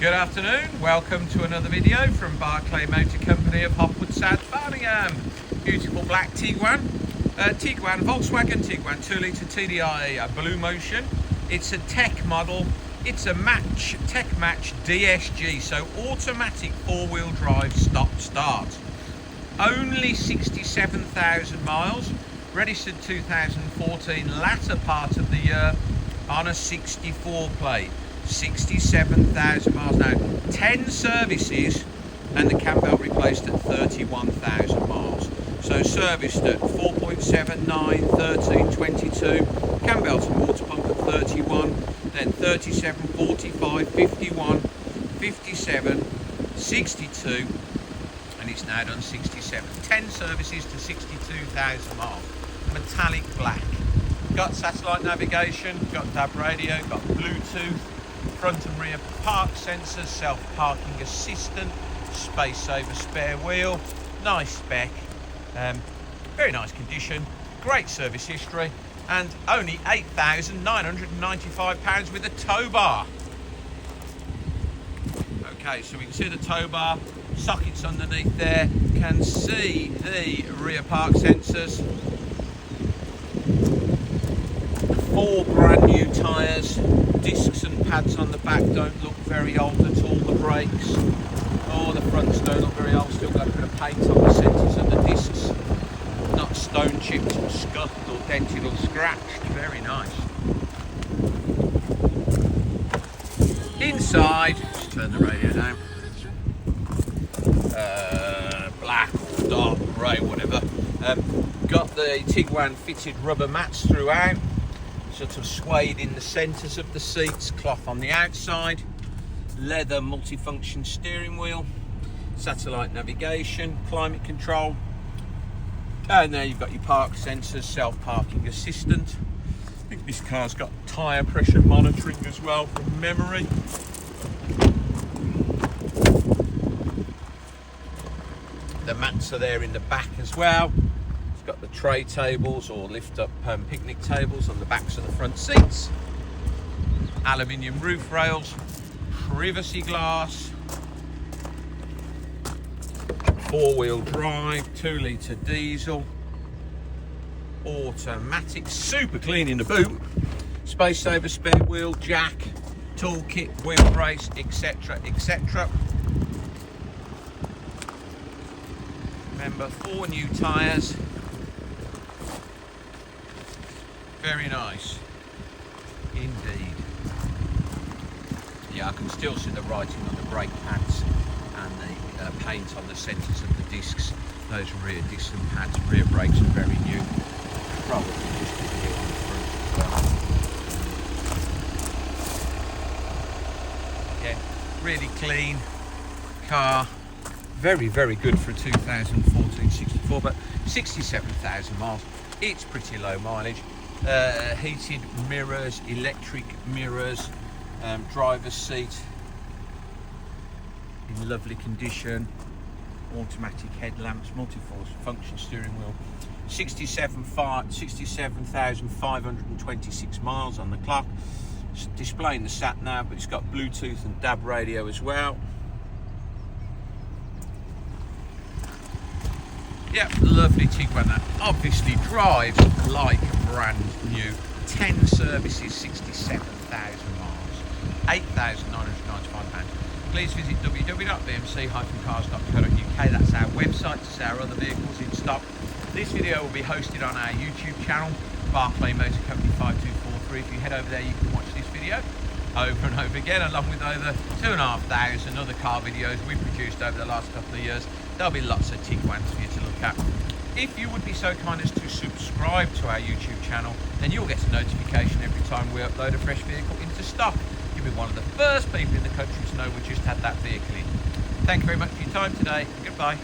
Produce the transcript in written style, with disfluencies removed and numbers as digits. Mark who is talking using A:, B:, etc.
A: Good afternoon, welcome to another video from Barclay Motor Company of Hopwood, South Birmingham. Beautiful black Tiguan, Volkswagen Tiguan 2 litre TDI BlueMotion. It's a tech model, it's a tech match DSG, so automatic 4-wheel drive stop-start. Only 67,000 miles, registered 2014, latter part of the year, on a 64 plate. 67,000 miles now, 10 services, and the cam belt replaced at 31,000 miles. So serviced at 4.7, 9, 13, 22, cam belt and water pump at 31, then 37, 45, 51, 57, 62, and it's now done 67. 10 services to 62,000 miles. Metallic black. Got satellite navigation, got DAB radio, got Bluetooth, front and rear park sensors, self-parking assistant, space saver spare wheel, nice spec, very nice condition, great service history, and only £8,995 with a tow bar. Okay, so we can see the tow bar, sockets underneath there, can see the rear park sensors, 4 brand new tyres, discs and pads on the back don't look very old at all, the brakes, the fronts don't look very old, still got a bit of paint on the centres and the discs, not stone chipped or scuffed or dented or scratched, very nice. Inside, just turn the radio down, black or dark grey, whatever, got the Tiguan fitted rubber mats throughout, sort of suede in the centres of the seats, cloth on the outside, leather multifunction steering wheel, satellite navigation, climate control, and there you've got your park sensors, self-parking assistant. I think this car's got tyre pressure monitoring as well from memory. The mats are there in the back as well. It's got the tray tables or lift up picnic tables on the backs of the front seats. Aluminium roof rails, privacy glass, 4-wheel drive, 2 litre diesel, automatic, super clean in the boot, space saver spare wheel, jack, toolkit, wheel brace, etc, etc. Remember, 4 new tyres. Very nice indeed. Yeah, I can still see the writing on the brake pads and the paint on the centres of the discs. Those rear discs and pads, rear brakes are very new. Probably just as new on the front as well. Yeah, really clean car. Very, very good for a 2014 64, but 67,000 miles. It's pretty low mileage. Heated mirrors, electric mirrors, driver's seat in lovely condition, automatic headlamps, multi-function steering wheel, 67,526 miles on the clock. It's displaying the sat nav, but it's got Bluetooth and DAB radio as well. Yep, lovely Tiguan that obviously drives like brand new. 10 services, 67,000 miles, £8,995. Please visit www.bmc-cars.co.uk. That's our website to see our other vehicles in stock. This video will be hosted on our YouTube channel, Barclay Motor Company 5243. If you head over there, you can watch this video over and over again, along with over 2,500 other car videos we've produced over the last couple of years. There'll be lots of Tiguans for you to look at. If you would be so kind as to subscribe to our YouTube channel, then you'll get a notification every time we upload a fresh vehicle into stock. You'll be one of the first people in the country to know we just had that vehicle in. Thank you very much for your time today. Goodbye.